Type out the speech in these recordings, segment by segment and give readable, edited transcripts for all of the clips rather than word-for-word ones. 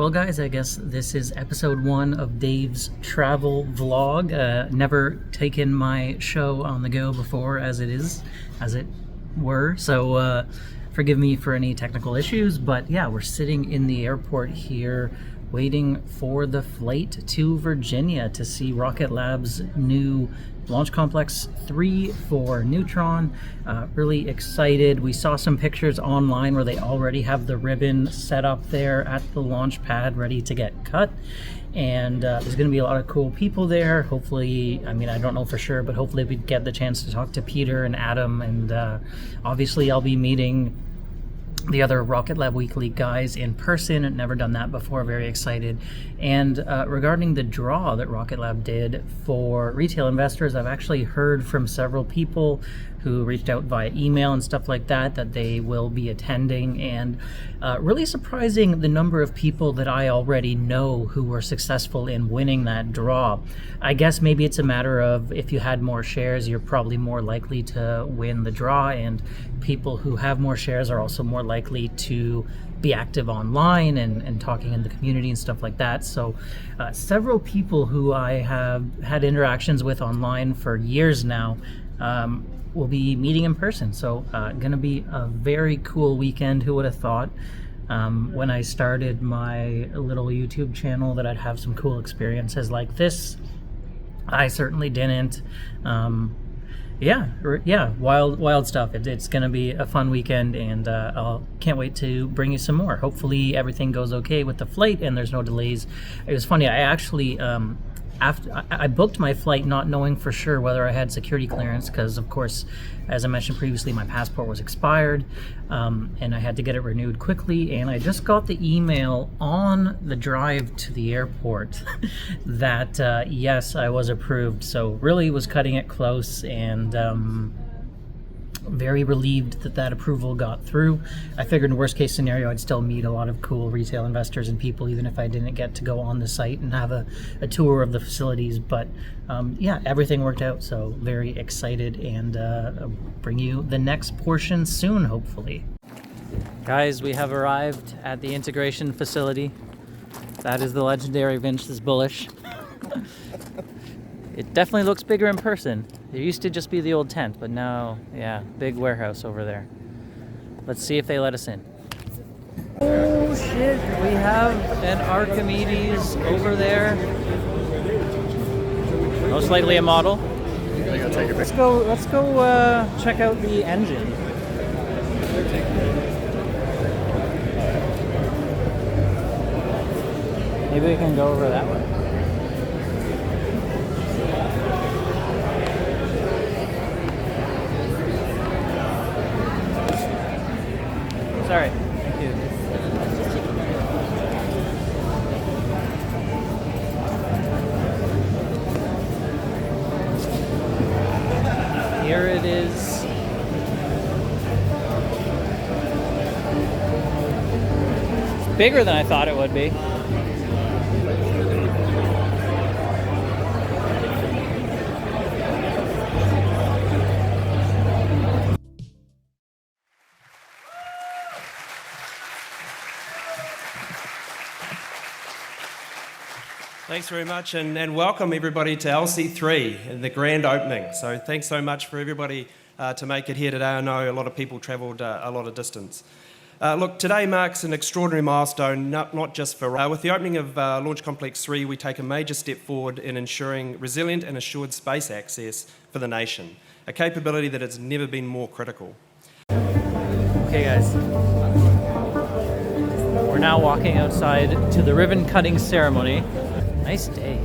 Well, guys, I guess this is episode 1 of Dave's travel vlog. Never taken my show on the go before, as it were. So forgive me for any technical issues. But yeah, we're sitting in the airport here, waiting for the flight to Virginia to see Rocket Lab's new Launch Complex 3 for Neutron. Really excited. We saw some pictures online where they already have the ribbon set up there at the launch pad ready to get cut. And there's going to be a lot of cool people there. Hopefully, I don't know for sure, but hopefully we get the chance to talk to Peter and Adam. And obviously I'll be meeting the other Rocket Lab Weekly guys in person. I've never done that before. Very excited. And regarding the draw that Rocket Lab did for retail investors, I've actually heard from several people who reached out via email and stuff like that they will be attending, and really surprising the number of people that I already know who were successful in winning that draw. I guess maybe it's a matter of if you had more shares, you're probably more likely to win the draw, and people who have more shares are also more likely to be active online and talking in the community and stuff like that. So several people who I have had interactions with online for years now will be meeting in person. So gonna be a very cool weekend. Who would have thought when I started my little YouTube channel that I'd have some cool experiences like this? I certainly didn't. Wild stuff. It's gonna be a fun weekend, and can't wait to bring you some more. Hopefully everything goes okay with the flight and there's no delays. It was funny, I actually I booked my flight not knowing for sure whether I had security clearance, because of course, as I mentioned previously, my passport was expired, and I had to get it renewed quickly. And I just got the email on the drive to the airport that yes, I was approved. So really was cutting it close, and very relieved that approval got through. I figured in worst case scenario I'd still meet a lot of cool retail investors and people even if I didn't get to go on the site and have a tour of the facilities. But everything worked out, so very excited, and I'll bring you the next portion soon, hopefully. Guys, we have arrived at the integration facility. That is the legendary Vince's Bullish. It definitely looks bigger in person. There used to just be the old tent, but now, big warehouse over there. Let's see if they let us in. Oh shit, we have an Archimedes over there. Most likely a model. Let's go check out the engine. Maybe we can go over that way. Sorry. Thank you. Here it is. It's bigger than I thought it would be. Thanks very much, and welcome everybody to LC3 and the grand opening. So thanks so much for everybody to make it here today. I know a lot of people travelled a lot of distance. Look, today marks an extraordinary milestone, not just for... with the opening of Launch Complex 3, we take a major step forward in ensuring resilient and assured space access for the nation, a capability that has never been more critical. Okay guys, we're now walking outside to the ribbon cutting ceremony. Nice day.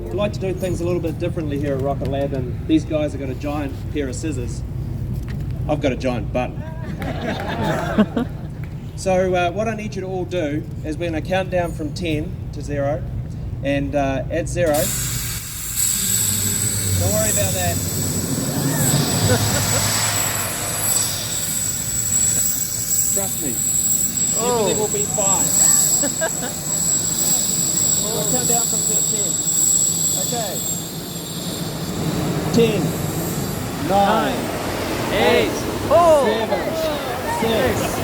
We like to do things a little bit differently here at Rocket Lab, and these guys have got a giant pair of scissors. I've got a giant button. So what I need you to all do is we're going to count down from 10 to 0, and at 0, don't worry about that. Trust me. Oh. Everything will be fine. We'll count down from 10. Okay. 10, 9, 8, 7, 6,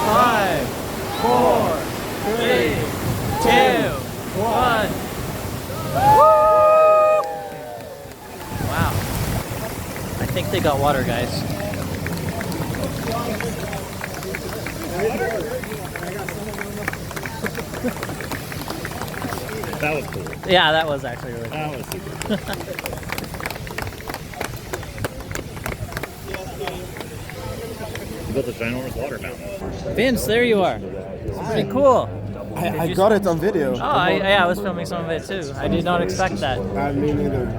5, 4, 3, 2, 1. Wow. I think they got water, guys. That was cool. Yeah, that was actually really cool. That was super cool. You built a ginormous water fountain. Vince, there you are. It's pretty cool. I got it on video. Oh, I was filming some of it too. I did not expect that. Me neither.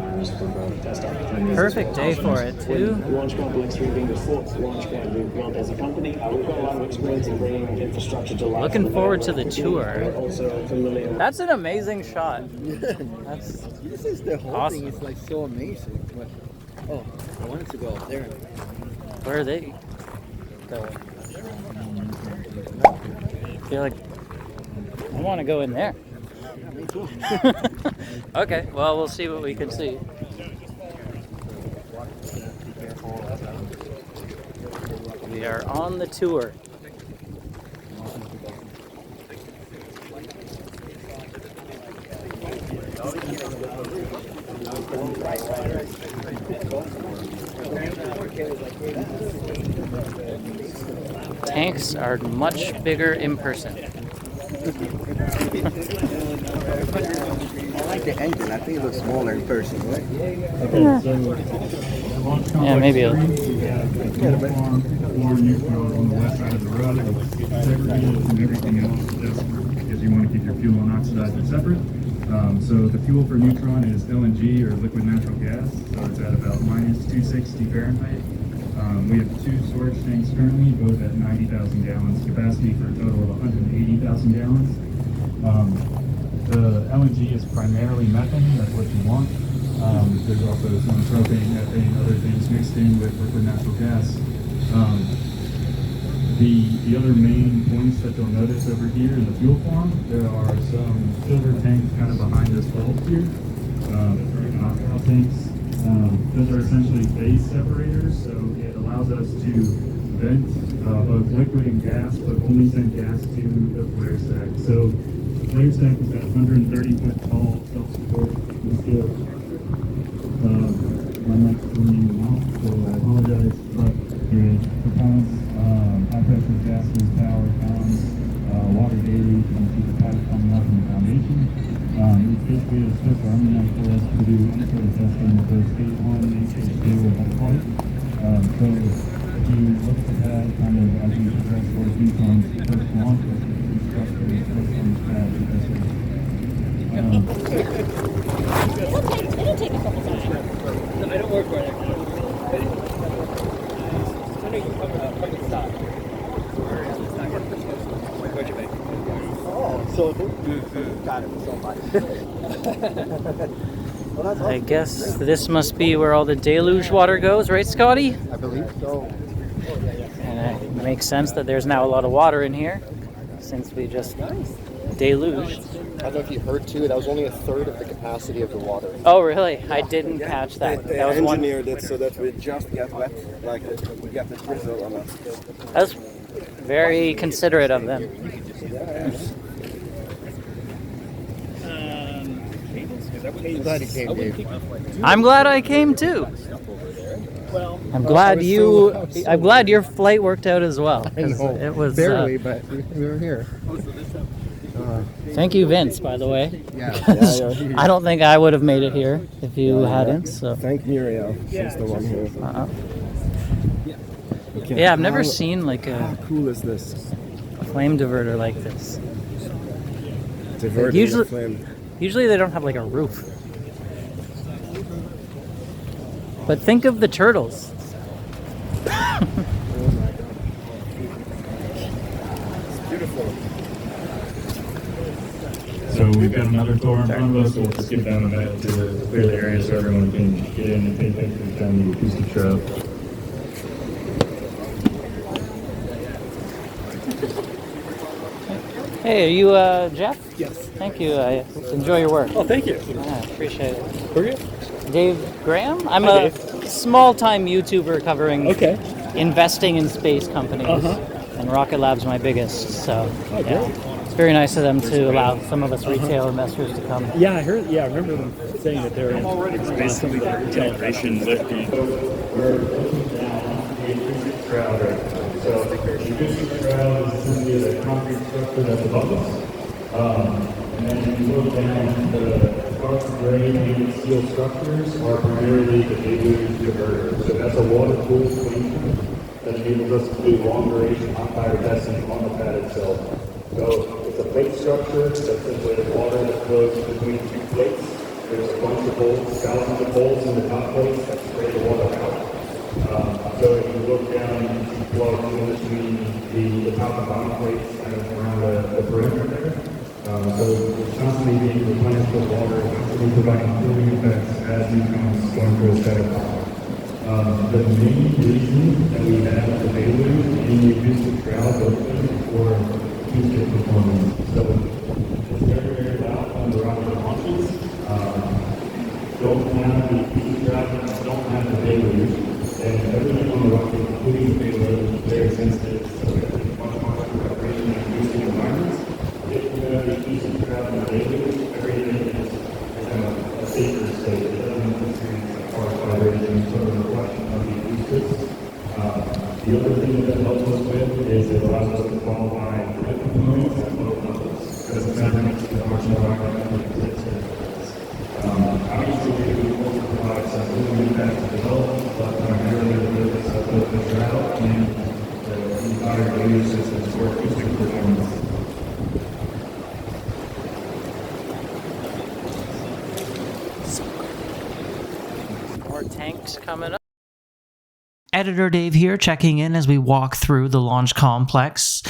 Perfect day for it too. Launch Complex 3 being the fourth launch pad we've built as a company. We've got a lot of experience in bringing infrastructure to life. Looking forward to the tour. We're also familiar. That's an amazing shot. That's This is the whole Awesome. thing. It's like so amazing. But, oh, I wanted to go up there. where are they going? I feel like I want to go in there. Me too. Okay, well, we'll see what we can see. We are on the tour. Tanks are much bigger in person. I like the engine. I think it looks smaller in person, right? Yeah, maybe. Farm or Neutron on the west side of the road, segregated from everything else, just because you want to keep your fuel and oxidizer separate. So the fuel for Neutron is LNG or liquid natural gas, so it's at about minus 260 Fahrenheit. We have 2 storage tanks currently, both at 90,000 gallons capacity for a total of 180,000 gallons. The LNG is primarily methane, that's what you want. There's also some propane, ethane, other things mixed in with liquid natural gas. The other main points that you'll notice over here in the fuel farm, there are some filter tanks kind of behind this bulb here. Alcohol tanks. Those are essentially phase separators, so it allows us to vent both liquid and gas, but only send gas to the flare stack. So the flare stack is at 130 foot tall, self-support. My mic's turning off, so I apologize, but it propels high pressure gases, power, comms, water daily, you can see the pipe coming out from the foundation. It's basically a Swiss Army knife for us to do any sort of testing with those stage 1 and stage 2 of that pipe. So if you look at that kind of as we progress towards Neutron's first launch, that's the structure is first on the pad. It'll take a couple times. No, I don't work for it. I know you covered up from the stock. Where'd you make? Oh, so got it so much. Well, that's I guess this must be where all the deluge water goes, right, Scotty? I believe so. And it makes sense that there's now a lot of water in here since we just deluged. I don't know if you heard too, that was only a third of the capacity of the water. Oh, really? I didn't catch that. They That was one. engineered it so that we just get wet, like we get the drizzle on us. That's very considerate of them. I'm glad you came, Dave. I'm glad I came too. I'm glad your flight worked out as well. I know, It was barely, but we were here. Thank you, Vince, by the way. Yeah. I don't think I would have made it here if you hadn't. So. Thank Muriel. She's the one who. Okay. Yeah, I've never seen like How a cool is this? flame diverter like this. Diverting Usually- the flame. Usually they don't have like a roof. But think of the turtles. Beautiful. So we've got another tour in front of us, so we'll skip down a minute to clear the area so everyone can get in and take pictures down the acoustic trail. Hey, are you Jeff? Yes. Thank you. I enjoy your work. Oh, thank you. Yeah, appreciate it. Who are you? Dave Graham? I'm Hi, a Dave. small-time YouTuber covering Okay. investing in space companies. Uh-huh. And Rocket Lab's my biggest, so Oh, yeah. great. It's very nice of them to allow some of us retail investors to come. Yeah, I heard. Yeah, I remember them saying that they're in some of the retail Generation lifting. We're looking down the acoustic shroud right now. So the acoustic shroud is essentially the concrete structure that's above us. And then if you look down, the dark gray painted steel structures are primarily the deluge diverter. So that's a water-cooled clean that enables us to do long-duration hot fire testing on the pad itself. So it's a plate structure that's simply water that flows between two plates. There's a bunch of holes, thousands of holes in the top plates that spray the water out. So if you look down, you can see flow in between the top and bottom plates kind of around the perimeter there. So it's constantly being replenished with water, constantly providing cooling effects as Neutron's going through a setup power. The main reason that we have the deluge in the acoustic shroud open for acoustic performance. So it's very, very loud on the rocket launches. Don't have the acoustic shroud, don't have the deluge, and everything on the rocket, including the payload, is very sensitive. So it's much more vibration in acoustic environments. If you have the acoustic shroud and the deluge, everything is a safer state. It doesn't experience harsh vibration, sort of reflection of the acoustics. The other thing that helps us with is it allows us to qualify the components at low levels, because it's not next to the marginal rocket that exists. Obviously, we also provide some really impact to development, but primarily the purpose of the shroud and the entire data systems for acoustic performance. More tanks coming up. Editor Dave here, checking in as we walk through the launch complex.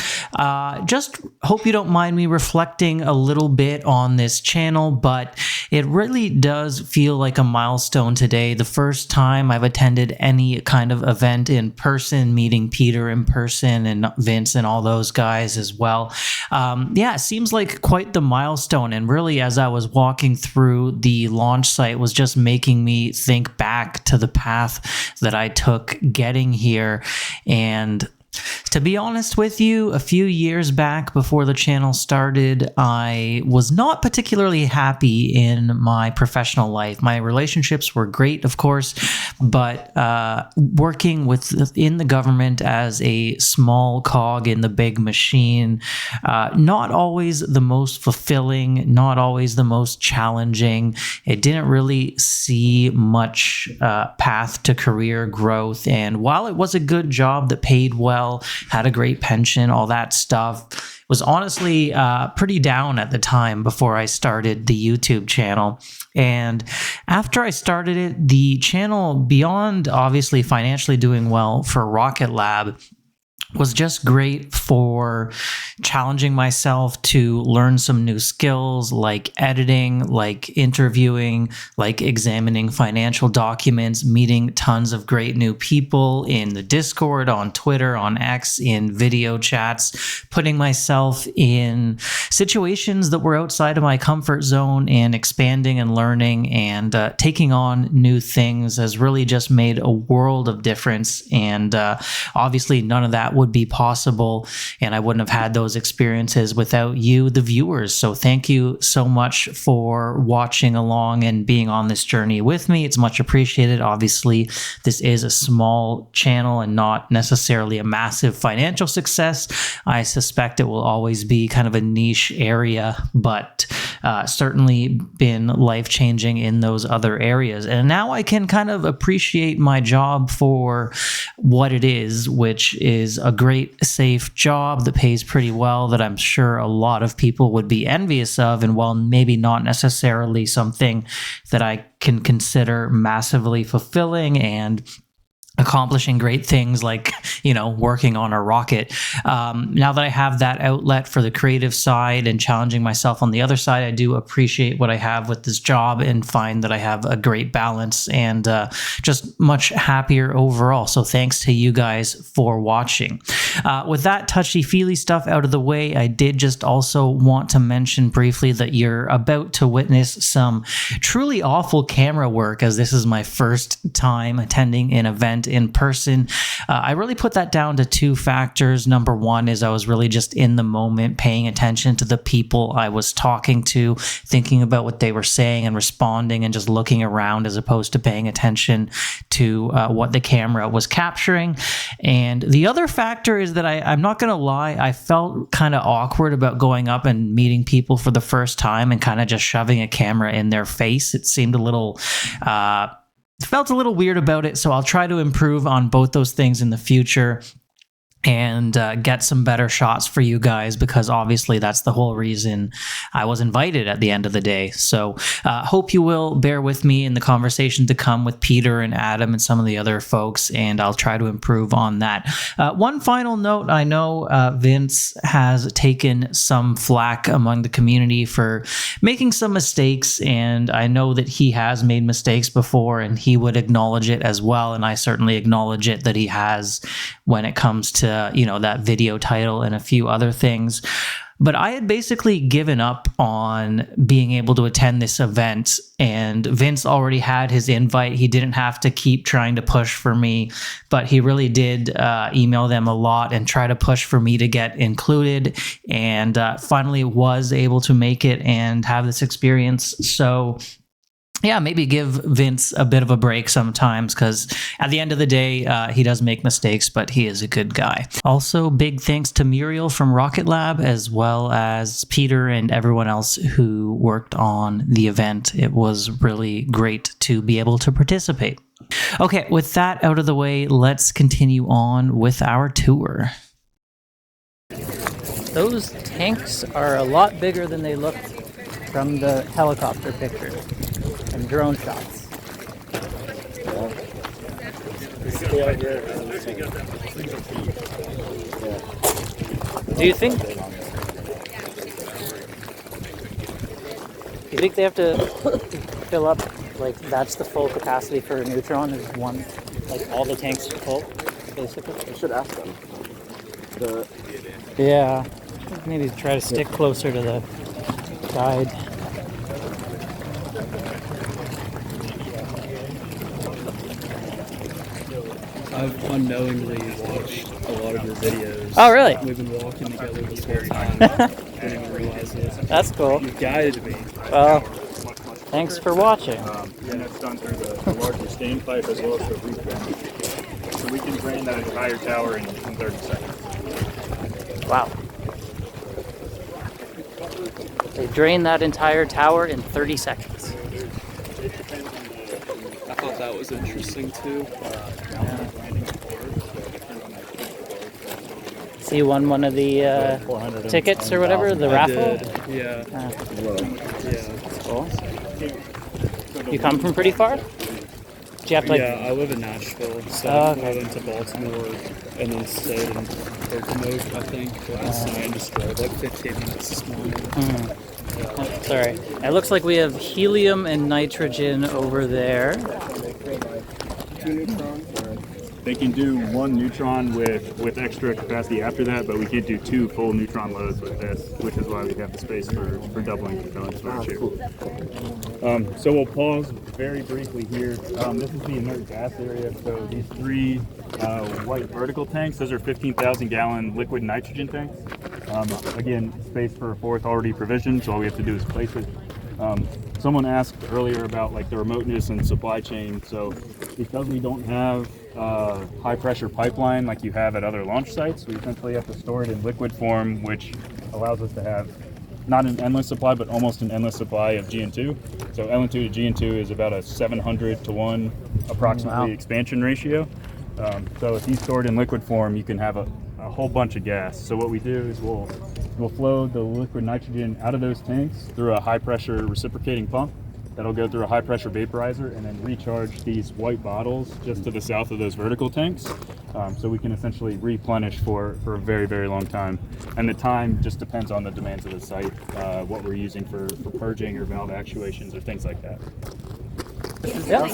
Just hope you don't mind me reflecting a little bit on this channel, but it really does feel like a milestone today. The first time I've attended any kind of event in person, meeting Peter in person and Vince and all those guys as well. Yeah, it seems like quite the milestone. And really, as I was walking through the launch site, was just making me think back to the path that I took getting here. And to be honest with you, a few years back before the channel started, I was not particularly happy in my professional life. My relationships were great, of course, but working within the government as a small cog in the big machine, not always the most fulfilling, not always the most challenging. It didn't really see much path to career growth. And while it was a good job that paid well, had a great pension, all that stuff, was honestly pretty down at the time before I started the YouTube channel. And after I started it, the channel, beyond obviously financially doing well for Rocket Lab, was just great for challenging myself to learn some new skills like editing, like interviewing, like examining financial documents, meeting tons of great new people in the Discord, on Twitter, on X, in video chats, putting myself in situations that were outside of my comfort zone and expanding and learning and taking on new things has really just made a world of difference. And obviously none of that would be possible, and I wouldn't have had those experiences without you, the viewers. So thank you so much for watching along and being on this journey with me. It's much appreciated. Obviously, this is a small channel and not necessarily a massive financial success. I suspect it will always be kind of a niche area, but certainly been life-changing in those other areas. And now I can kind of appreciate my job for what it is, which is a great, safe job that pays pretty well, that I'm sure a lot of people would be envious of, and while maybe not necessarily something that I can consider massively fulfilling and accomplishing great things like, working on a rocket. Now that I have that outlet for the creative side and challenging myself on the other side, I do appreciate what I have with this job and find that I have a great balance and just much happier overall. So thanks to you guys for watching. With that touchy-feely stuff out of the way, I did just also want to mention briefly that you're about to witness some truly awful camera work, as this is my first time attending an event in person. I really put that down to two factors. Number one is I was really just in the moment, paying attention to the people I was talking to, thinking about what they were saying and responding, and just looking around as opposed to paying attention to what the camera was capturing. And the other factor is that I'm not going to lie, I felt kind of awkward about going up and meeting people for the first time and kind of just shoving a camera in their face. It seemed a little felt a little weird about it, so I'll try to improve on both those things in the future and get some better shots for you guys, because obviously that's the whole reason I was invited at the end of the day. So hope you will bear with me in the conversation to come with Peter and Adam and some of the other folks, and I'll try to improve on that. One final note, I know Vince has taken some flack among the community for making some mistakes, and I know that he has made mistakes before and he would acknowledge it as well, and I certainly acknowledge it that he has when it comes to that video title and a few other things. But I had basically given up on being able to attend this event, and Vince already had his invite. He didn't have to keep trying to push for me, but he really did email them a lot and try to push for me to get included, and finally was able to make it and have this experience. So yeah, maybe give Vince a bit of a break sometimes, because at the end of the day, he does make mistakes, but he is a good guy. Also, big thanks to Muriel from Rocket Lab, as well as Peter and everyone else who worked on the event. It was really great to be able to participate. Okay, with that out of the way, let's continue on with our tour. Those tanks are a lot bigger than they looked from the helicopter pictures and drone shots. Do you think they have to fill up, like that's the full capacity for a Neutron, is one, like all the tanks full, basically? I should ask them. Yeah, maybe try to stick closer to the guide. I've unknowingly watched a lot of your videos. Oh, really? We've been walking together this whole time. Didn't even realize it. That's cool. You guided me. Well, thanks for watching. And it's done through the larger steam pipe as well as the roof vent. So we can drain that entire tower in 30 seconds. Wow. They drain that entire tower in 30 seconds. I thought that was interesting too. So you won one of the tickets or whatever, the raffle? Yeah. Yeah. That's cool. You come from pretty far? Do you have to Yeah, I live in Nashville, so I went to Baltimore and then stayed in Pocomoke, I think, last night, and just drove like 15 minutes this morning. Oh, sorry. It looks like we have helium and nitrogen over there. They can do one Neutron with extra capacity after that, but we can't do two full Neutron loads with this, which is why we have the space for doubling components for the chute. So we'll pause very briefly here. This is the inert gas area. So these three white vertical tanks, those are 15,000 gallon liquid nitrogen tanks. Again, space for a fourth already provisioned, so all we have to do is place it. Someone asked earlier about like the remoteness and supply chain. So because we don't have high pressure pipeline like you have at other launch sites, we essentially have to store it in liquid form, which allows us to have not an endless supply, but almost an endless supply of GN2. So LN2 to GN2 is about a 700 to 1 approximately expansion ratio. So if you store it in liquid form, you can have a whole bunch of gas. So what we do is we'll flow the liquid nitrogen out of those tanks through a high pressure reciprocating pump. that'll go through a high pressure vaporizer and then recharge these white bottles just to the south of those vertical tanks. So we can essentially replenish for a very, very long time. And the time just depends on the demands of the site, what we're using for purging or valve actuations or things like that. Yeah.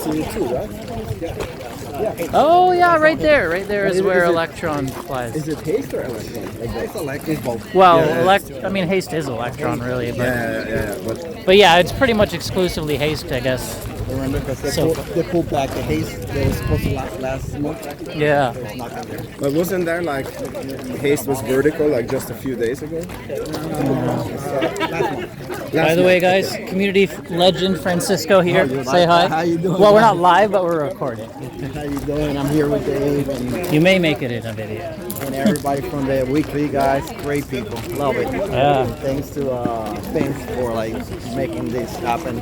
Oh yeah, right there. Right there is where Electron flies. Is it haste or electron? It's electric both. Well, I mean, haste is Electron, really. But but yeah, it's pretty much exclusively haste, I guess. Remember, because So- they pulled back the haste that was supposed to last month. Yeah. There's nothing there. But wasn't there like haste was vertical like just a few days ago? Last month. By the way, guys, community legend Francisco here. Say hi. How you doing? Well, we're not live, but we're recording. How you doing? I'm here with Dave and You may make it in a video. everybody from the weekly guys. Great people, love it. Yeah. And thanks to thanks for like making this happen.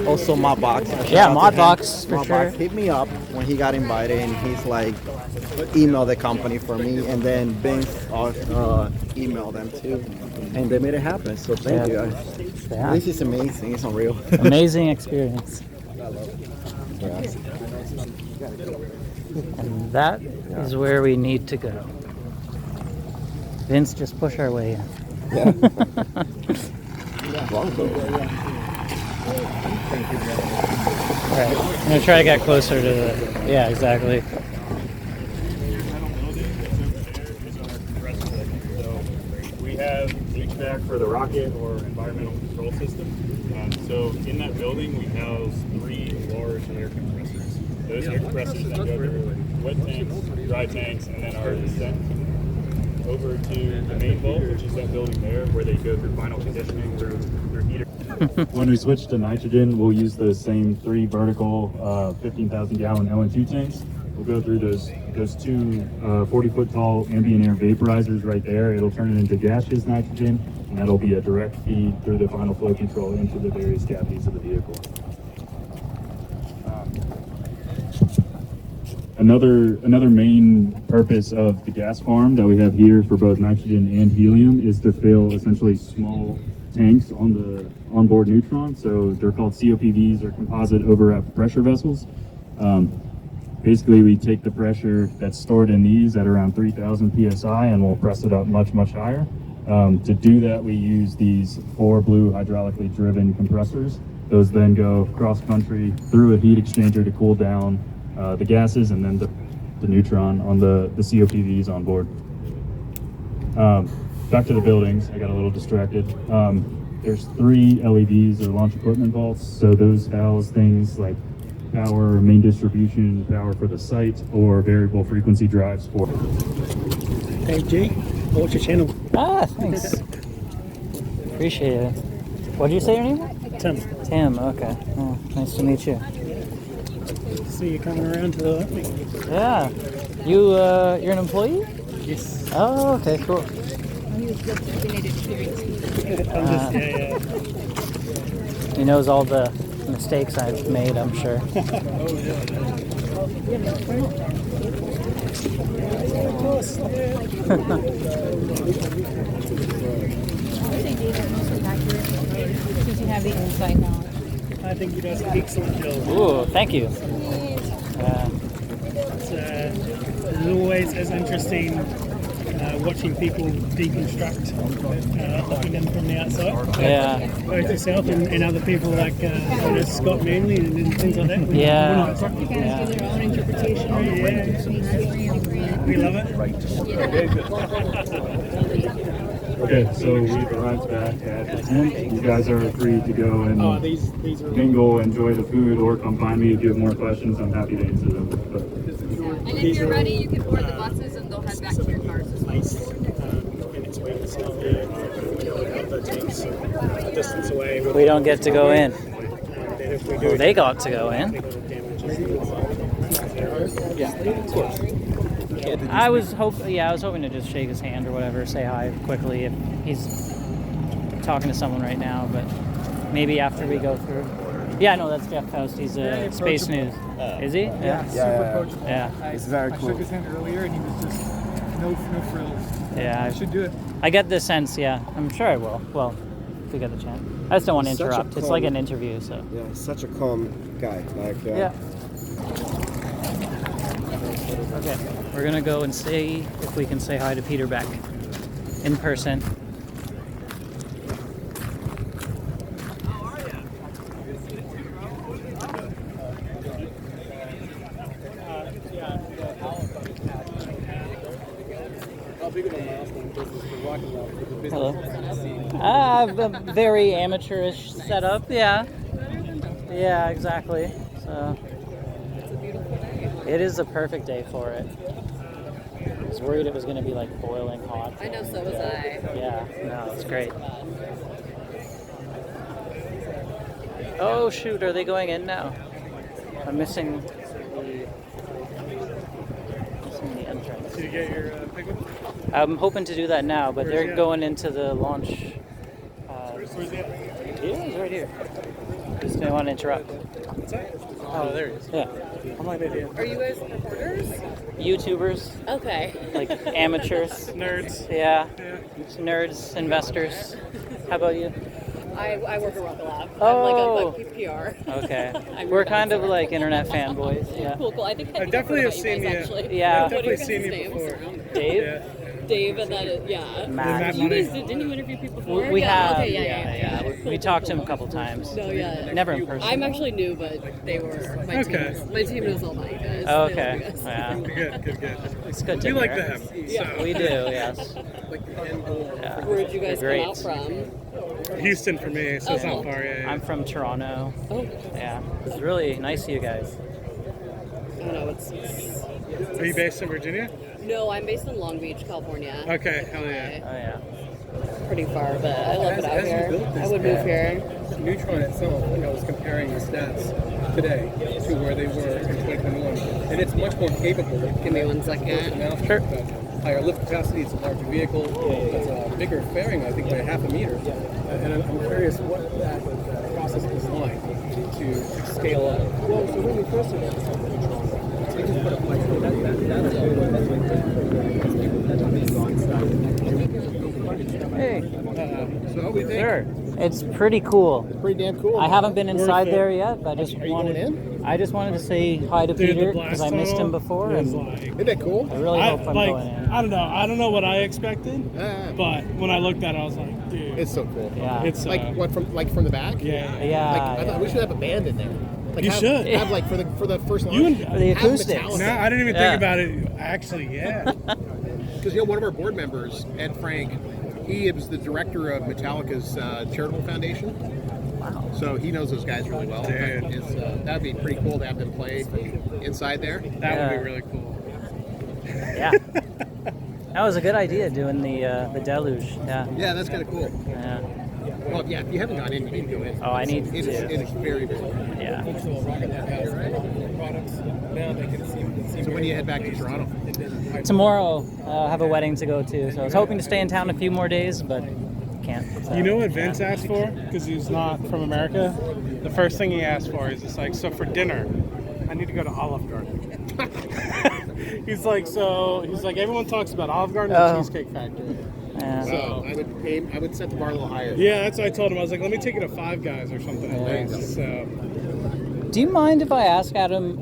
Also, Modbox. Yeah, Modbox, for sure. Hit me up when he got invited, and he's like, email the company for me, and then Vince emailed them too, and they made it happen. So thank you guys. Yeah. This is amazing. It's unreal. Amazing experience. Yeah. And that is where we need to go. Vince, just push our way in. Yeah. Alright, I'm gonna try to get closer to the. Yeah, exactly. So we have HVAC for the rocket or environmental control system. So in that building, we house 3 large air compressors. Those air compressors then go through wet tanks, dry tanks, and then are sent over to the main vault, which is that building there, where they go through final conditioning through heater. When we switch to nitrogen, we'll use those same 3 vertical 15,000 gallon LN2 tanks. We'll go through those 2 40-foot tall ambient air vaporizers right there. It'll turn it into gaseous nitrogen, and that'll be a direct feed through the final flow control into the various cavities of the vehicle. Another main purpose of the gas farm that we have here for both nitrogen and helium is to fill essentially small tanks on the onboard Neutron. So they're called COPVs, or composite overwrapped pressure vessels. Basically, we take the pressure that's stored in these at around 3,000 psi and we'll press it up much, much higher. To do that, we use these 4 blue hydraulically driven compressors. Those then go cross country through a heat exchanger to cool down the gases and then the Neutron on the COPVs on board. Back to the buildings, I got a little distracted. There's 3 LEDs or launch equipment vaults, so those house things like power, main distribution, power for the site, or variable frequency drives for. Hey G, what's your channel? Ah, thanks. Appreciate it. What did you say your name was? Tim. Tim, okay. Oh, nice to meet you. See you coming around to the opening. Yeah. You're an employee? Yes. Oh, okay, cool. He knows all the mistakes I've made, I'm sure. Since you have the insight knowledge. I think he does an excellent job. Ooh, thank you. It's always as interesting watching people deconstruct looking in from the outside. Yeah. Both yourself and other people like Scott Manley and things like that. Yeah. You guys do their own interpretation. We love it. Okay, so we've arrived back at the tent. You guys are free to go and These are mingle, enjoy the food, or come find me if you have more questions. I'm happy to answer them. But And if you're ready, you can board the buses and they'll head back to your cars as well. distance away. We don't get to go in. If we do, They got to go in. I was hoping to just shake his hand or whatever, say hi quickly if he's talking to someone right now, but maybe after we go through. Yeah, no, that's Jeff Faust. He's Space News. Is he? Yeah. It's very I cool. shook his hand earlier and he was just no frills. Yeah. I should do it. I get the sense, yeah. I'm sure I will. Well, we get the chance. I just don't want to Such a interrupt. It's calm- like an interview, so. Yeah, such a calm guy. Like, Yeah. Okay, we're gonna go and see if we can say hi to Peter Beck in person. Hello. A very amateurish setup, yeah. Yeah, exactly. So it is a perfect day for it. I was worried it was going to be like boiling hot. I know, so was I. Yeah, no, it's great. Oh shoot, are they going in now? I'm missing the entrance. Did you get your pickup? I'm hoping to do that now, but they're going into the launch. Where's he at? Yeah, he's right here. Just didn't want to interrupt. What's that? Oh, there he is. Yeah. I'm like, idiot. Are you guys reporters? YouTubers, Okay. like amateurs. Nerds. Yeah. Yeah. Nerds, investors. How about you? I work at Rocket Lab. Oh. I'm like a PR. Okay. I'm We're your kind of bouncer. like internet fanboys. Yeah. Cool. I think I definitely have seen you. Actually. Yeah. I've What are definitely your seen you guys' before. names? Dave? Yeah. Dave and then yeah. Matt. You guys didn't you interview people before? We yeah. have. Okay. Yeah. We talked to him a couple times. No, yeah. Never in person. I'm actually new, but they were my Okay. team. My team knows all my guys. Oh, They love okay. you guys. Yeah. Good. It's good to We like hear. them. Yeah. We do, yes. Yeah. Where'd you guys They're come out from? Houston for me, so it's Oh, not far. Yeah. I'm from Toronto. Oh, Yeah. It's really nice of you guys. I don't know. It's Are you based in Virginia? no. I'm based in Long Beach, California. Okay, hell yeah. Oh, yeah. Pretty far, but I love it out here. I would move here. Neutron itself, I was comparing the stats today to where they were in 2021, and it's much more capable. Give me 1 second. Sure. Higher lift capacity, it's a larger vehicle, it's a bigger fairing, I think, by 1/2 meter. And I'm curious what that process was like to scale up. Well, so when we first announced Neutron, they just put up like Hey. So what we think? Sure. It's pretty cool. Pretty damn cool. I haven't been inside it. there yet, but I just Are you wanted. going in? I just wanted to say hi to Dude, Peter the because blast I missed him tunnel before, is and like, Isn't that cool? I really hope I'm like, going in. I don't know what I expected, Ah. but when I looked at it, I was like, dude, It's so cool. Yeah. it's Like what from the back? yeah. Yeah. Like, I thought we should have a band in there. Like You should. have like for the first launch. You and- For the have acoustics. Metallica. No, I didn't even Yeah. think about it. Actually, yeah. Because one of our board members, Ed Frank, he was the director of Metallica's charitable foundation. Wow. So he knows those guys really well. Dude. It's, that'd be pretty cool to have them play inside there. That would Yeah. be really cool. Yeah. That was a good idea doing the deluge. Yeah. Yeah, that's kind of cool. Yeah. Well, yeah, if you haven't gone in, you need to go in. Oh, I need It is, to. it is very, very cool. Yeah. So when do you head back to Toronto? Tomorrow, I have a wedding to go to, so I was hoping to stay in town a few more days, but can't. So, You know what Vince asked for? Because he's not from America. The first thing he asked for is just like, so for dinner, I need to go to Olive Garden. he's like, everyone talks about Olive Garden and Oh. Cheesecake Factory. Yeah. So I would set the bar a little higher. Yeah, that's what I told him. I was like, let me take you to Five Guys or something at least. So, Do you mind if I ask Adam?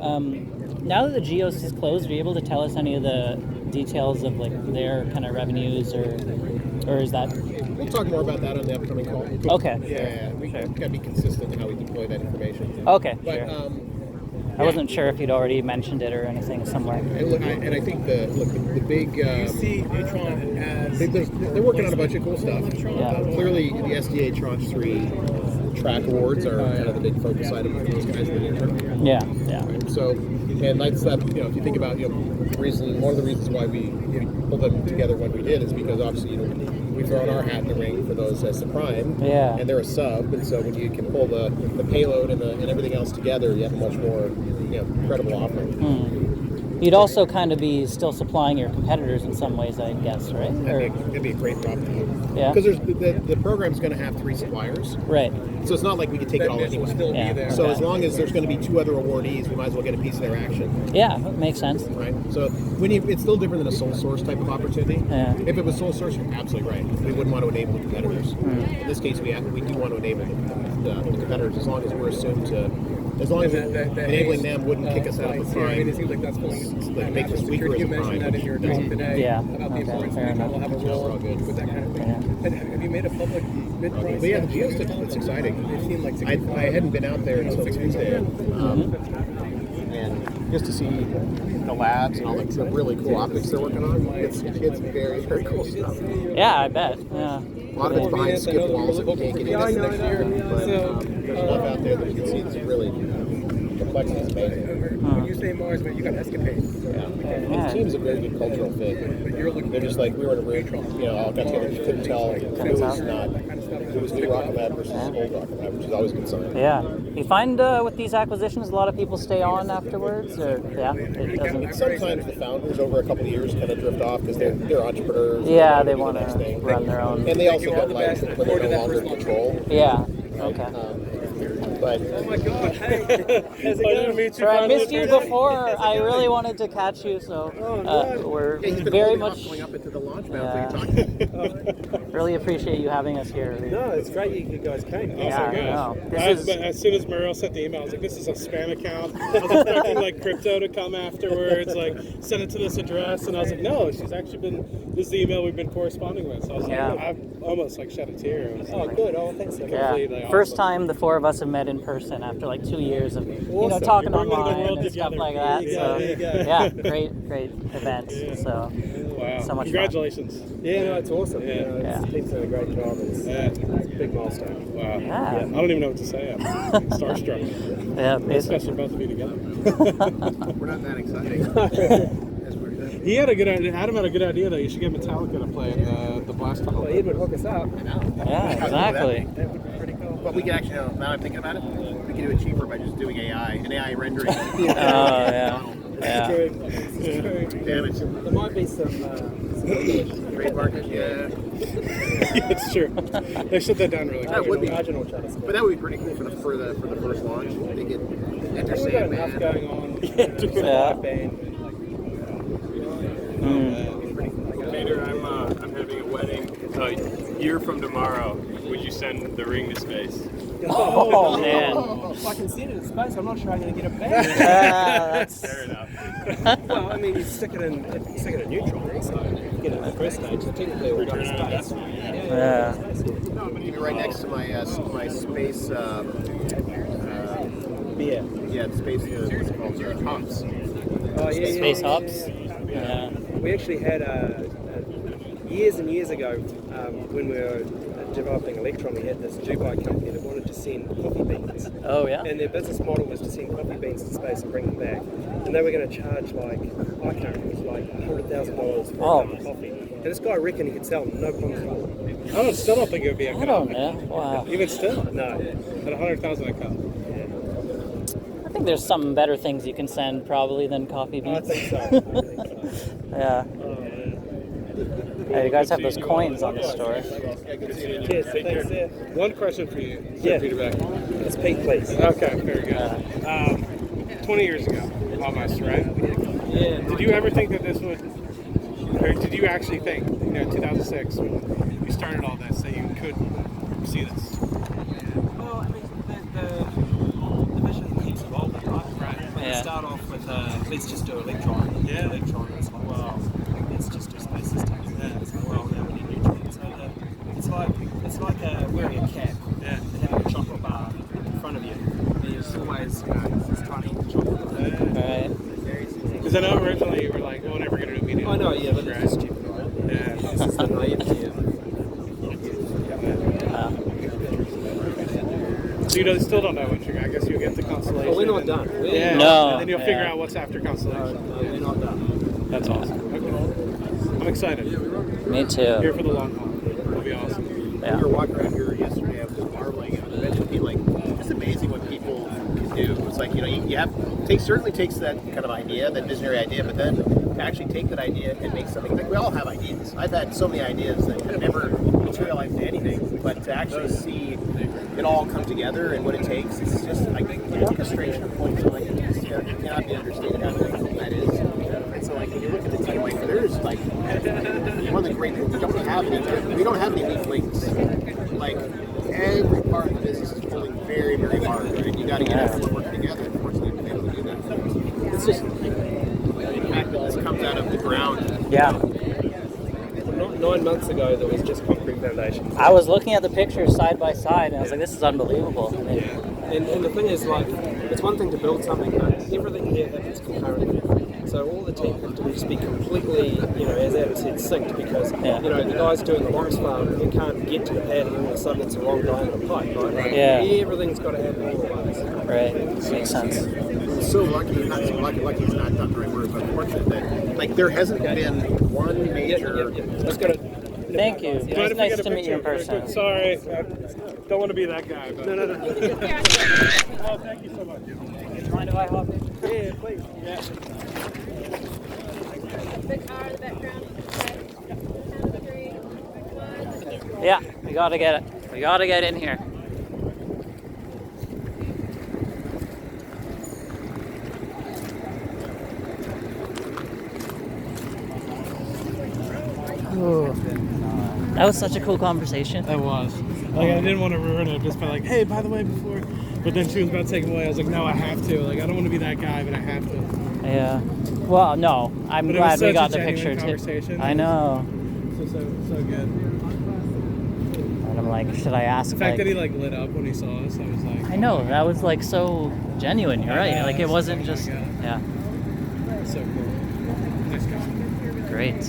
Now that the Geos is closed, are you able to tell us any of the details of like their kind of revenues, or is that? We'll talk more about that on the upcoming call. Okay. Yeah, we gotta be consistent in how we deploy that information. Okay. But Sure. I wasn't sure if you'd already mentioned it or anything somewhere. and I think the big you see Neutron as they're working on a bunch of cool stuff. Yeah. Clearly, the SDA Tranche 3 track awards are kind of the big focus item for those guys in the near term. Yeah. Yeah. So, and that's that. If you think about one of the reasons why we pulled them together when we did is because obviously we've thrown our hat in the ring for those as the prime. Yeah. And they're a sub, and so when you can pull the payload and everything else together, you have a much more credible offering. You'd also kind of be still supplying your competitors in some ways, I guess, right? That'd be a great problem to have. Yeah. Because the program's going to have 3 suppliers. Right. So it's not like we could take it all anyway. Yeah. So as long as there's going to be 2 other awardees, we might as well get a piece of their action. Yeah, that makes sense. Right. So it's still different than a sole source type of opportunity. Yeah. If it was sole source, you're absolutely right. We wouldn't want to enable the competitors. In this case, we do want to enable the competitors as long as we're assumed to. As long as enabling them wouldn't kick us out of the prime. It seems like that's Like make us weaker as you a mentioned prime. that in your talk today about the importance fair of enough. will have a role with that kind of thing. And have you made a public bid price? But yeah, the geo stuff, it's exciting. It seemed like I hadn't been out there until Tuesday, and just to see the labs and all the really cool optics they're working on, it's very, very cool stuff. Yeah, I bet. Yeah. A lot of it's behind skip walls that we can't get into next year, but there's enough out there that you can see it's really complexity is amazing. When you say Mars, but you got Escapade. The team's a very good cultural fit. They're just like, we were in a room, all got together, you couldn't tell it was new Rocket Lab versus old Rocket Lab, which is always a good sign. Yeah. You find with these acquisitions, a lot of people stay on afterwards, or it doesn't. Sometimes the founders over a couple of years kind of drift off because they're entrepreneurs. Yeah, they want to run their own. And they also don't like when they're no longer in control. Yeah. Okay. But oh my God! Hey, how's it going? So I missed you before. I really wanted to catch you, so we're very much going up into the launch mount. really appreciate you having us here. No, it's great you guys came. Yeah, But as soon as Muriel sent the email, I was like, "This is a spam account." I was expecting like crypto to come afterwards, like send it to this address, and I was like, "No, she's actually been. This is the email we've been corresponding with." So I was like, I almost like shed a tear. I was like, good. Oh, thanks. Yeah. First time the 4 of us have met in person after like 2 years of talking online and stuff like that. So great event. So so much congratulations. Fun. Yeah, no, it's awesome. The team's done a great job. It's a big milestone. Wow. Yeah. I don't even know what to say. I'm starstruck. Yeah, especially both of you together. We're not that exciting. He had a good idea. Adam had a good idea though. You should get Metallica to play in the blast tunnel. Well, Ed would hook us up. I know. Yeah, exactly. That would be pretty cool. But we could actually, now I'm thinking about it, we could do it cheaper by just doing an AI rendering. Yeah. Damn it. There might be some trademark it, It's true. They shut that down really quick. That would be. But But that would be pretty cool for the first launch. They get Enter we've got enough Sandman. going on. Yeah. Peter, I'm having a wedding a year from tomorrow. Would you send the ring to space? Oh man. If I can send it in space, I'm not sure I'm going to get it back. That's fair enough. Well, I mean, you stick it in Neutron, so you get it in the first stage. So technically, we're going to space. Yeah. No, I'm going to be right next to my space. Yeah. Yeah, the space. What's it called? Hops. Oh, yeah. Space hops. Yeah. We actually had years and years ago when we were developing Electron, we had this Dubai company that wanted to send coffee beans. Oh yeah. And their business model was to send coffee beans to space and bring them back. And they were going to charge like, I can't remember, it was like $100,000 for a cup of coffee. And this guy reckoned he could sell them, no problems at all. I still don't think it would be a cup. I don't know. Wow. Even still? No. At 100,000 a cup. I think there's some better things you can send probably than coffee beans. I think so. Yeah. Hey, you guys have those coins on the store. Cheers. Thanks, yeah. One question for you, Yeah. Peter Beck. It's Pete, please. Okay, very good. 20 years ago, almost, right? Yeah. Did you ever think that this would, or did you actually think, 2006, when you started all this, that you could see this? Well, I mean, the mission keeps evolving, right? When you start off with, let's just do Electron. Yeah. Electron, it's like, well, let's just do space systems. Yeah. It's like, well, now we need Neutron. So it's like wearing a cap and having a chocolate bar in front of you. There's always, this tiny chocolate bar. Right. Because I know originally you were like, well, we're never going to do a medium. I know, yeah, but it's just stupid, right? Yeah. This is the naivety of So you still don't know what you're. I guess you'll get the constellation. Well, we're not done. No. And then you'll figure out what's after constellation. No, we're not done. That's awesome. Okay. I'm excited. Me too. Here for the long haul. It'll be awesome. Yeah. We were walking around here yesterday. I was just marveling at it. Eventually, like, it's amazing what people can do. It's like like, you know, you have certainly takes that kind of idea, that visionary idea, but then to actually take that idea and make something. Like, we all have ideas. I've had so many ideas that have never materialized into anything, but to actually see it all come together and what it takes, it's just like the orchestration of points. Like, it cannot be understated how difficult that is. And so, like, when you look at the team, like, there's like one of the great things we don't have any weak links. Like, every part of the business is pulling very, very hard, right? You got to get everyone working together. Unfortunately, we've been able to do that. It's just the fact that this comes out of the ground. Yeah. 9 months ago, there was just concrete foundations. I was looking at the pictures side by side, and I was like, this is unbelievable. I mean, And the thing is, like, it's one thing to build something, but everything here happens concurrently. So all the team have to just be completely, you know, as Adam said, synced, because, you know, the guys doing the box farm, they can't get to the pad and all of a sudden it's a wrong diameter pipe, right? Like, everything's got to happen all at once. Right, makes sense. I'm so lucky, not so lucky is not the right word, but fortunate that, like, there hasn't been one major... Just gotta, Thank you. It's nice to meet you in person. Sorry, I don't want to be that guy. But... No. Oh, thank you so much. Mind if I hop in? Yeah, please. Yeah. The car in the background. Okay. 10, 3, 1. Yeah, we gotta get it. We gotta get in here. Ooh. That was such a cool conversation. That was. Like, I didn't want to ruin it just by like, hey, by the way, before. But then she was about to take him away. I was like, no, I have to. Like, I don't want to be that guy, but I have to. Yeah. Well, no. I'm glad we got the picture too. I know. So good. And I'm like, should I ask? The fact that he like lit up when he saw us, I was like, I know, that was like so genuine. You're right. Like, it wasn't just. Yeah. So cool. Nice guy. Great.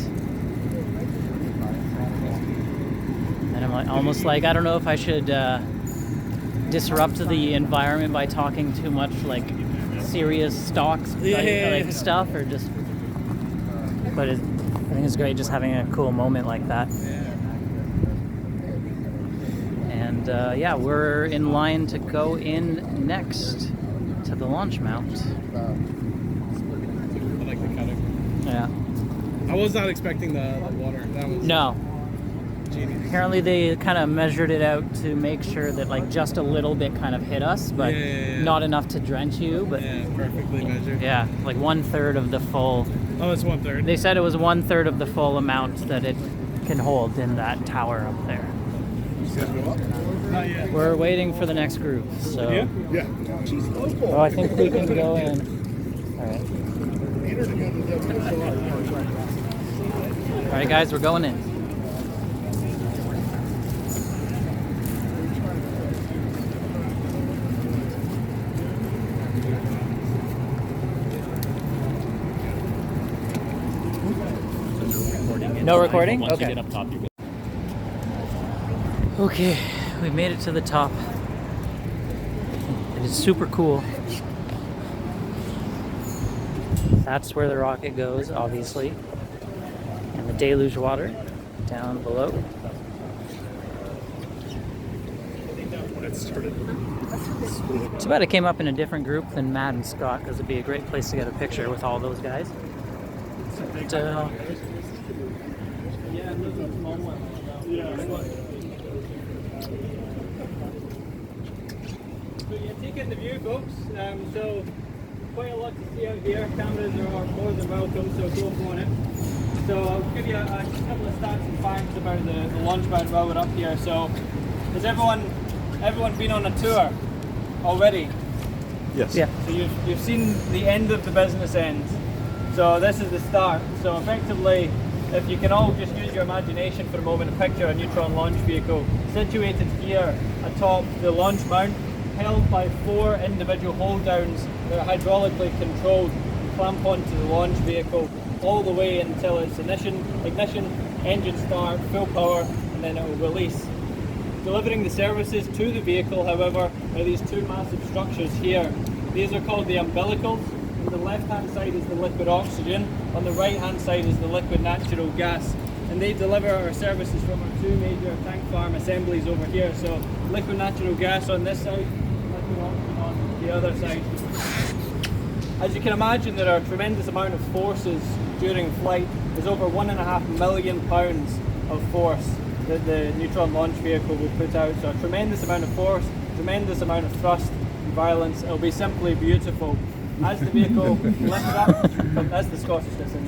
And I'm like, almost like, I don't know if I should disrupt the environment by talking too much like serious stocks like stuff, or just. But I think it's great just having a cool moment like that. And yeah, we're in line to go in next to the launch mount. I like the cutting. Yeah. I was not expecting the water. That was genius. Apparently they kind of measured it out to make sure that like just a little bit kind of hit us, but not enough to drench you. But perfectly measured. Yeah, like 1/3 of the full. Oh, it's 1/3. They said it was 1/3 of the full amount that it can hold in that tower up there. Not yet. We're waiting for the next group. So. Yeah. Oh, I think we can go in. All right. All right, guys, we're going in. No recording? Once Okay. you get up top, you're good. Okay, we made it to the top. It is super cool. That's where the rocket goes, obviously. And the deluge water down below. Too bad I came up in a different group than Matt and Scott, because it'd be a great place to get a picture with all those guys. But, So you're taking the view, folks. So quite a lot to see out here. Cameras are more than welcome, so go for it. So I'll give you a couple of stats and facts about the launch pad while we're up here. So has everyone been on a tour already? Yes. Yeah. So you've seen the end of the business end. So this is the start. So effectively, if you can all just use your imagination for a moment and picture a Neutron launch vehicle situated here atop the launch mount, held by 4 individual hold downs that are hydraulically controlled and clamp onto the launch vehicle all the way until it's ignition, engine start, full power, and then it will release. Delivering the services to the vehicle, however, are these 2 massive structures here. These are called the umbilicals. On the left-hand side is the liquid oxygen, on the right-hand side is the liquid natural gas. And they deliver our services from our 2 major tank farm assemblies over here. So liquid natural gas on this side, on the other side. As you can imagine, there are a tremendous amount of forces during flight. There's over 1.5 million pounds of force that the Neutron launch vehicle will put out. So a tremendous amount of force, tremendous amount of thrust and violence. It'll be simply beautiful. As the vehicle lifts up, that's the Scottishness in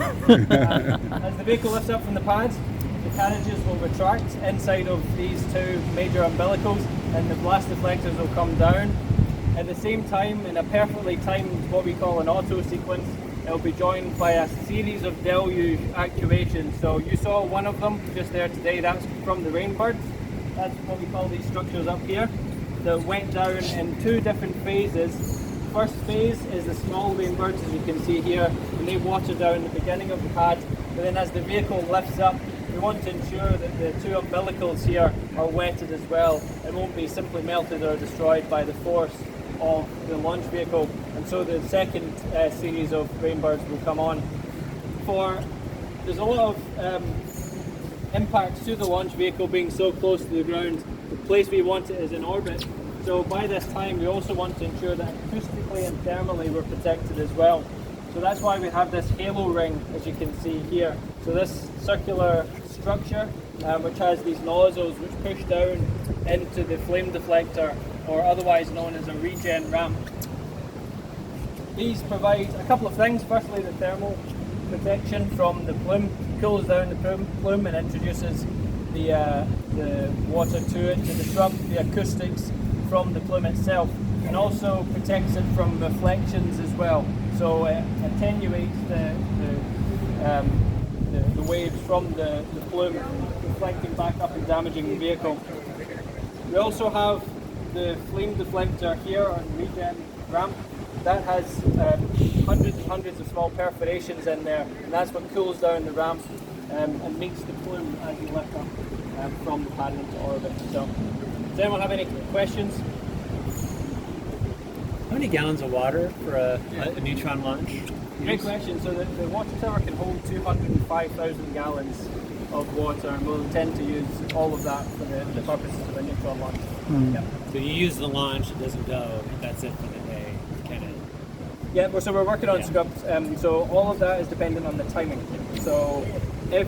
there. As the vehicle lifts up from the pads, the carriages will retract inside of these two major umbilicals, and the blast deflectors will come down. At the same time, in a perfectly timed, what we call an auto sequence, it will be joined by a series of deluge actuations. So you saw one of them just there today, that's from the Rainbirds. That's what we call these structures up here, that went down in two different phases. First phase is the small Rainbirds, as you can see here, and they water down the beginning of the pad. But then as the vehicle lifts up, we want to ensure that the two umbilicals here are wetted as well. It won't be simply melted or destroyed by the force of the launch vehicle. And so the second series of Rainbirds will come on. There's a lot of impacts to the launch vehicle being so close to the ground. The place we want it is in orbit. So by this time, we also want to ensure that acoustically and thermally we're protected as well. So that's why we have this halo ring, as you can see here. So this circular structure, which has these nozzles which push down into the flame deflector, or otherwise known as a regen ramp. These provide a couple of things. Firstly, the thermal protection from the plume cools down the plume and introduces the water to it to disrupt the acoustics from the plume itself, and also protects it from reflections as well. So it attenuates the waves from the plume reflecting back up and damaging the vehicle. We also have the flame deflector here on the regen ramp. That has hundreds and hundreds of small perforations in there, and that's what cools down the ramp and makes the plume as you lift up from the pad into orbit. So, does anyone have any questions? How many gallons of water for a Neutron launch? Great question. So the water tower can hold 205,000 gallons of water, and we'll intend to use all of that for the purposes of a Neutron launch. Yep. So you use the launch, it doesn't go, that's it for the day, kind of. Yeah, so we're working on scripts. So all of that is dependent on the timing. So if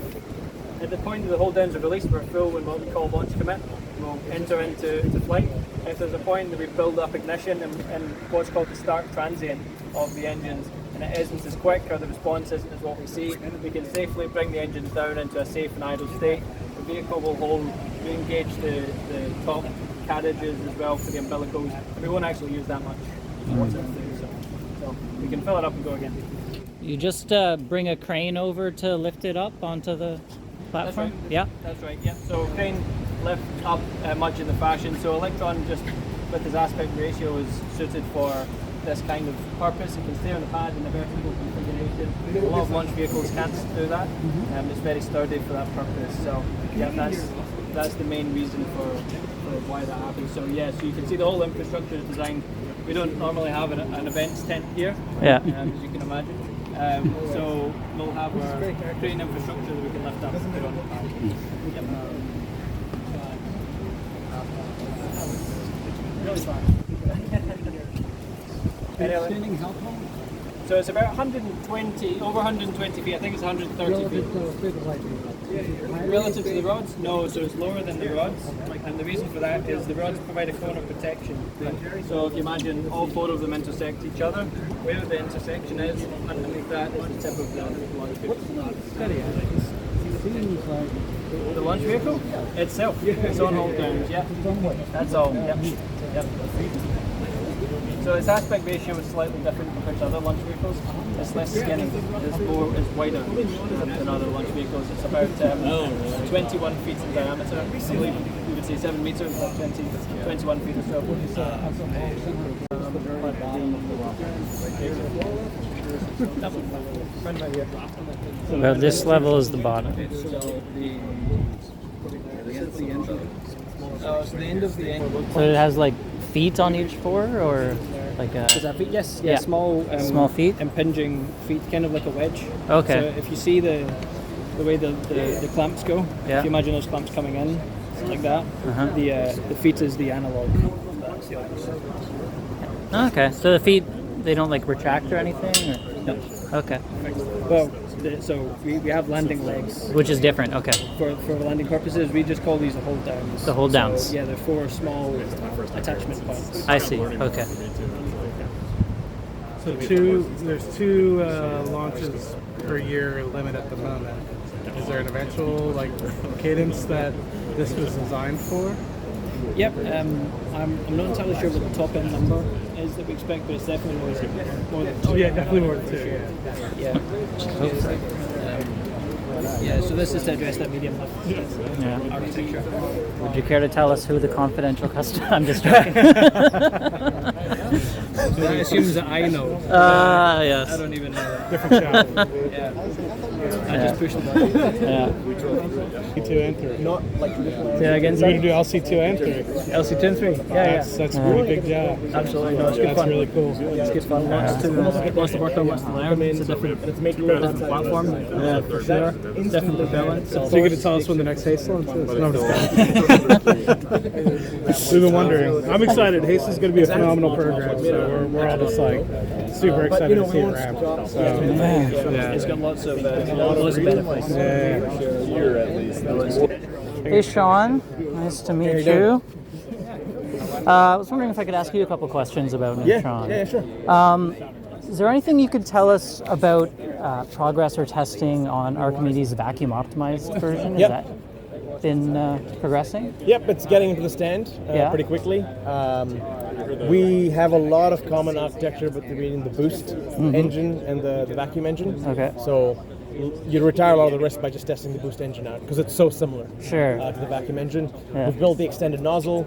at the point of the hold downs are released, we're full in what we call launch commit. We'll enter into flight. If there's a point that we build up ignition and what's called the start transient of the engines, and it isn't as quick or the response isn't as what we see, we can safely bring the engines down into a safe and idle state. The vehicle will re-engage the top carriages as well for the umbilicals. We won't actually use that much water, so we can fill it up and go again. You just bring a crane over to lift it up onto the platform? That's right. Yeah. That's right. Yeah. So crane lift up much in the fashion. So Electron, just with his aspect ratio, is suited for this kind of purpose. It can stay on the pad in a vertical configuration. A lot of launch vehicles can't do that. It's very sturdy for that purpose. So yeah, that's the main reason for why that happens. So yeah, so you can see the whole infrastructure is designed. We don't normally have an events tent here, yeah. As you can imagine. So we'll have our crane infrastructure that we can lift up and put on the pad. Yep. Really fast. Extending how tall? So it's about 120, over 120 feet. I think it's 130 feet. Relative to the rods? No, so it's lower than the rods. And the reason for that is the rods provide a cone of protection. So if you imagine all four of them intersect each other, where the intersection is, underneath that is the tip of the launch vehicle. The launch vehicle? Itself. It's on hold downs, yeah. That's all. Yep. Yep. So its aspect ratio is slightly different compared to other launch vehicles. It's less skinny, it's wider than other launch vehicles. It's about 21 feet in diameter. I believe we would say 7 meters, about 21 feet or so. Well, this level is the bottom. So the end of the engine. So it has like feet on each floor, or like a... Is that feet? Yes. Yeah. Small. Small feet. Impinging feet, kind of like a wedge. Okay. So if you see the way the clamps go, yeah. If you imagine those clamps coming in like that, the feet is the analog. That's the opposite. Okay, so the feet, they don't like retract or anything? Or? No. Okay. Well, so we have landing legs. Which is different, okay. For landing purposes, we just call these the hold downs. The hold downs. So, yeah, they're 4 small attachment points. I see, okay. So there's 2 launches per year limit at the moment. Is there an eventual cadence that this was designed for? Yep, I'm not entirely sure what the top end number is that we expect, but it's definitely more than 2. Oh yeah, definitely more than 2. Yeah. Yeah, so this is to address that medium lift architecture. Would you care to tell us who the confidential customer? I'm just joking. That assumes that I know. Yes. I don't even know that. Different shop. Yeah. I just pushed the button. Yeah. LC2 and 3. Not like traditional. Yeah, again, We're going to do LC2 and 3. LC2 and 3. Yeah, That's a really big job. Absolutely. No, it's good That's fun. really cool. It's good fun. Lots to work on, lots to learn. It's a different platform. Yeah, for sure. It's different propellant. So you're going to tell us when the next Haste launch is? No, I'm just kidding. We've been wondering. I'm excited. Haste is going to be a phenomenal program. So we're all just super excited to see it ramp. So, It's got lots of benefits. Hey Sean, nice to meet you. I was wondering if I could ask you a couple questions about Neutron. Yeah, sure. Is there anything you could tell us about progress or testing on Archimedes' vacuum optimized version? Has that been progressing? Yep, it's getting into the stand pretty quickly. We have a lot of common architecture between the boost engine and the vacuum engine. Okay. So you retire a lot of the risk by just testing the boost engine out because it's so similar to the vacuum engine. Yeah. We've built the extended nozzle.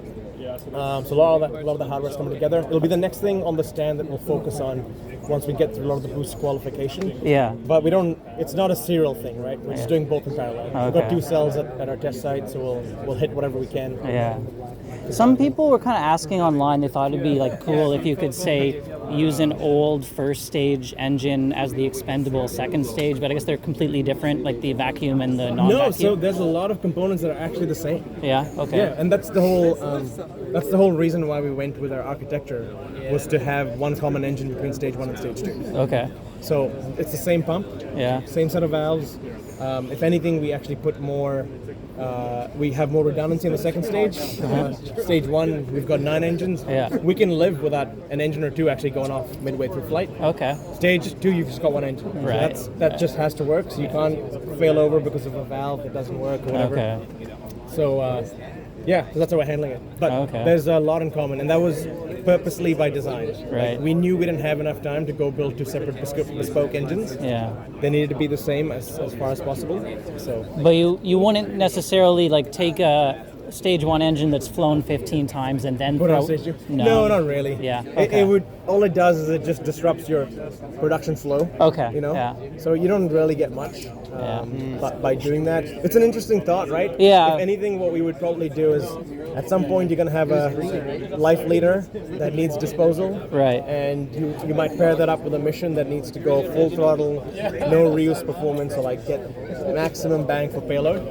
So a lot of the hardware's coming together. It'll be the next thing on the stand that we'll focus on once we get through a lot of the boost qualification. Yeah. But it's not a serial thing, right? We're just doing both in parallel. We've got 2 cells at our test site, so we'll hit whatever we can. Yeah. Some people were kind of asking online, they thought it'd be cool if you could say use an old first stage engine as the expendable second stage, but I guess they're completely different, like the vacuum and the non-vacuum. No, so there's a lot of components that are actually the same. Yeah, okay. Yeah, and that's the whole reason why we went with our architecture, was to have one common engine between stage 1 and stage 2. Okay. So it's the same pump, same set of valves. If anything, we actually put more, we have more redundancy in the second stage. Stage 1, we've got 9 engines. Yeah. We can live without an engine or 2 actually going off midway through flight. Okay. Stage 2, you've just got 1 engine. Right. So that just has to work, so you can't fail over because of a valve that doesn't work or whatever. Okay. So, so that's how we're handling it. But there's a lot in common, and that was purposely by design. Right. We knew we didn't have enough time to go build 2 separate bespoke engines. Yeah. They needed to be the same as far as possible. So. But you wouldn't necessarily take a stage 1 engine that's flown 15 times and then Put throw... on stage 2? No. No, not really. Yeah. All it does is it just disrupts your production flow. Okay. Yeah. So you don't really get much by doing that. It's an interesting thought, right? Yeah. If anything, what we would probably do is at some point you're going to have a life leader that needs disposal. Right. And you might pair that up with a mission that needs to go full throttle, no reuse performance, so get maximum bang for payload.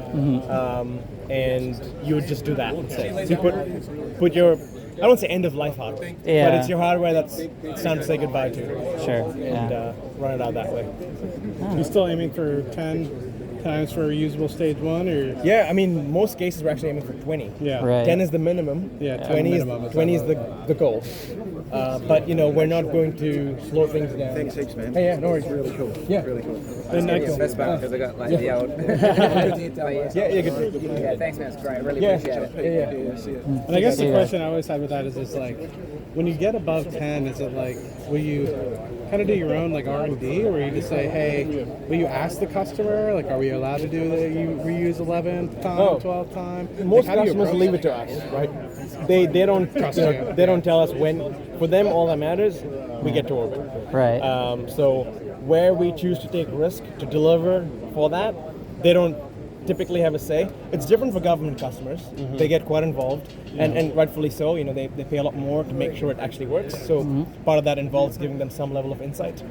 And you would just do that instead. So you put your, I don't say end of life hardware, but it's your hardware that's it's time to say goodbye to. Sure. And run it out that way. You still aiming for 10 times for reusable stage 1, or? Yeah, I mean, most cases we're actually aiming for 20. Yeah. Right. 10 is the minimum. Yeah, 20 is the goal. But we're not going to slow things down. Thanks heaps, man. Hey, yeah, no worries. Really cool. Yeah. Really cool. Then That's best back because I got the out. Yeah, good. Yeah, thanks, man. It's great. I really appreciate it. Yeah. And I guess the question I always had with that is just when you get above 10, is it will you kind of do your own R&D, or will you just say, hey, will you ask the customer, are we allowed to do the reuse 11th time, 12th time? Most customers leave it to us, right? They don't trust they don't tell us when. For them, all that matters, we get to orbit. Right. So where we choose to take risk to deliver for that, they don't typically have a say. It's different for government customers. They get quite involved, and rightfully so. They pay a lot more to make sure it actually works. So part of that involves giving them some level of insight.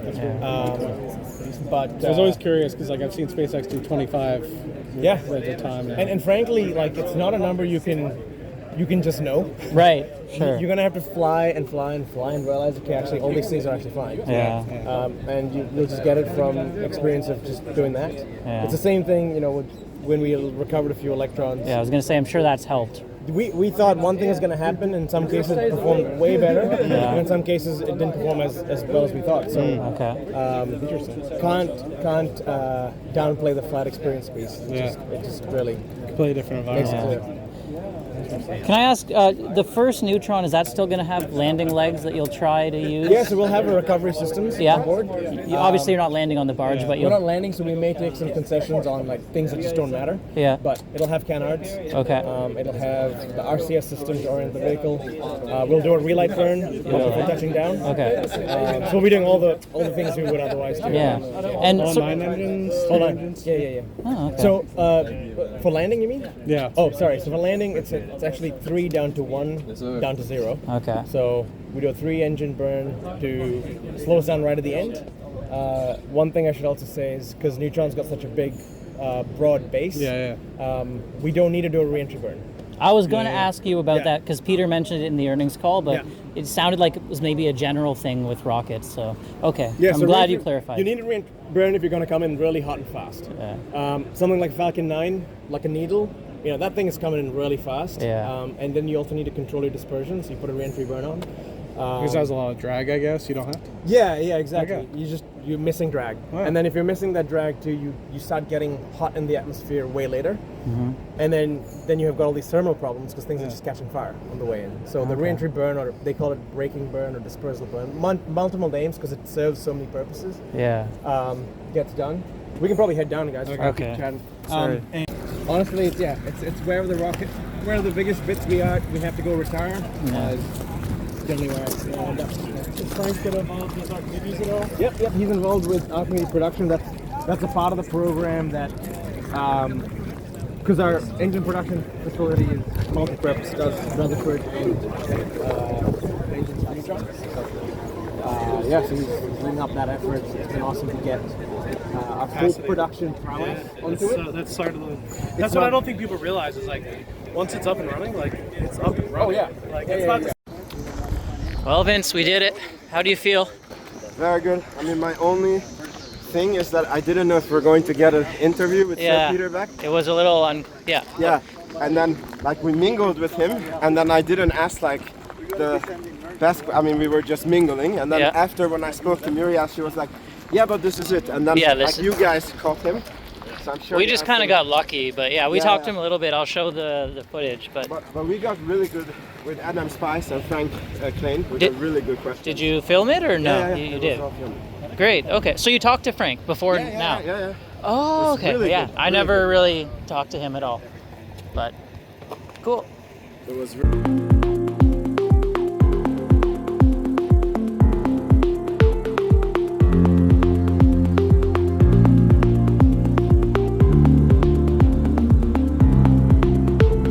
But I was always curious because I've seen SpaceX do 25 at a time. And frankly, it's not a number you can you can just know. Right. Sure. You're gonna have to fly and realize okay, actually all these things are actually fine. Yeah. And you'll just get it from experience of just doing that. Yeah. It's the same thing, when we recovered a few electrons. Yeah, I was gonna say I'm sure that's helped. We thought one thing was going to happen. In some cases, it performed way better. Yeah. And in some cases, it didn't perform as well as we thought. So, can't downplay the flight experience piece. It just really completely different environment. Can I ask, the first Neutron, is that still going to have landing legs that you'll try to use? Yeah, so we'll have a recovery systems on board. Obviously, you're not landing on the barge, but we're not landing, so we may take some concessions on things that just don't matter. Yeah. But it'll have canards. Okay. It'll have the RCS system to orient the vehicle. We'll do a relight burn before touching down. Okay. So we'll be doing all the things we would otherwise do. Yeah. And all 9 engines. Hold on. Yeah. Oh, okay. So for landing, you mean? Yeah. Oh, sorry. So for landing, it's actually 3 down to 1 down to 0. Okay. So we do a 3 engine burn to slow us down right at the end. One thing I should also say is because Neutron's got such a big, broad base, we don't need to do a re-entry burn. I was going to ask you about that because Peter mentioned it in the earnings call, but it sounded like it was maybe a general thing with rockets. So, okay. I'm glad you clarified. You need a re-entry burn if you're going to come in really hot and fast. Yeah. Something like Falcon 9, like a needle, that thing is coming in really fast. Yeah. And then you also need to control your dispersion, so you put a re-entry burn on. Because that has a lot of drag, I guess. You don't have to. Yeah, exactly. Okay. You're missing drag, and then if you're missing that drag too, you start getting hot in the atmosphere way later, and then you have got all these thermal problems because things are just catching fire on the way in. So the re-entry burn, or they call it braking burn or dispersal burn, multiple names because it serves so many purposes. Yeah. Gets done. We can probably head down, guys. Okay. Keep chatting. And honestly, it's wherever the biggest bits we have to go retire. Generally where it's going to end up. Is Frank get involved with Archibution at all? Yep, he's involved with Archibution production. That's a part of the program that, because our engine production facility is multi-purpose, does Rutherford and engines for Neutron. So he's leading up that effort. It's been awesome to get our full production prowess onto it. That's sort of that's what I don't think people realize is once it's up and running, it's up and running. Oh yeah. It's not just. Well, Vince, we did it. How do you feel? Very good. I mean, my only thing is that I didn't know if we're going to get an interview with Sir Peter Beck. It was a little Yeah, and then we mingled with him, and then I didn't ask the best. I mean, we were just mingling, and then after when I spoke to Muriel, she was like, "Yeah, but this is it." And then you guys caught him. So I'm sure we just kind of got lucky, but we talked to him a little bit. I'll show the footage, but we got really good with Adam Spice and Frank Klein with a really good question. Did you film it or no? Yeah, you did. Great. Okay, so you talked to Frank before now? Yeah. Oh, okay. Really good. I never really talked to him at all, but cool. It was.